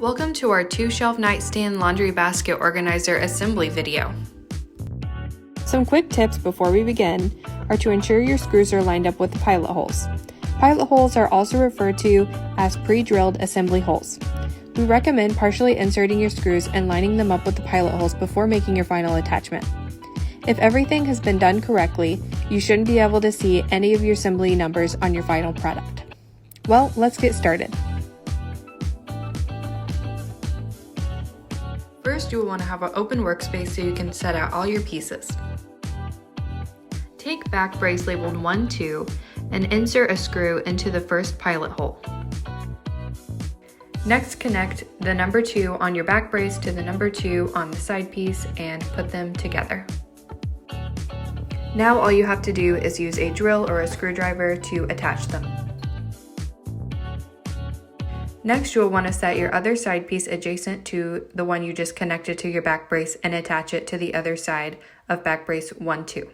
Welcome to our 2-shelf nightstand laundry basket organizer assembly video. Some quick tips before we begin are to ensure your screws are lined up with the pilot holes. Pilot holes are also referred to as pre-drilled assembly holes. We recommend partially inserting your screws and lining them up with the pilot holes before making your final attachment. If everything has been done correctly, you shouldn't be able to see any of your assembly numbers on your final product. Well, let's get started. First, you will want to have an open workspace so you can set out all your pieces. Take back brace labeled 1, 2 and insert a screw into the first pilot hole. Next, connect the number 2 on your back brace to the number 2 on the side piece and put them together. Now all you have to do is use a drill or a screwdriver to attach them. Next, you'll want to set your other side piece adjacent to the one you just connected to your back brace and attach it to the other side of back brace 1, 2.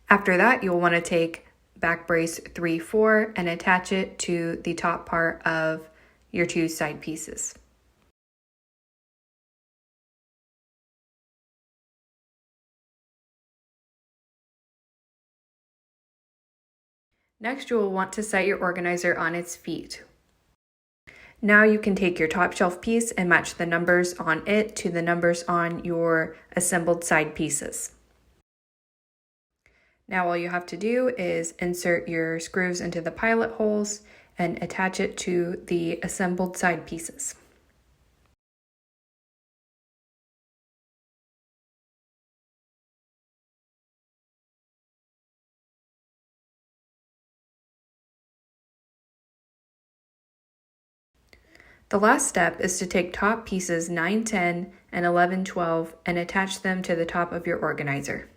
After that, you'll want to take back brace 3, 4 and attach it to the top part of your 2 side pieces. Next, you will want to set your organizer on its feet. Now you can take your top shelf piece and match the numbers on it to the numbers on your assembled side pieces. Now all you have to do is insert your screws into the pilot holes and attach it to the assembled side pieces. The last step is to take top pieces 9, 10, and 11, 12 and attach them to the top of your organizer.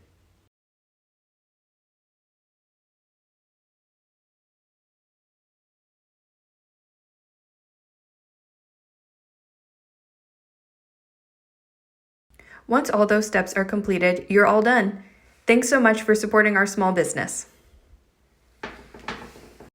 Once all those steps are completed, you're all done. Thanks so much for supporting our small business.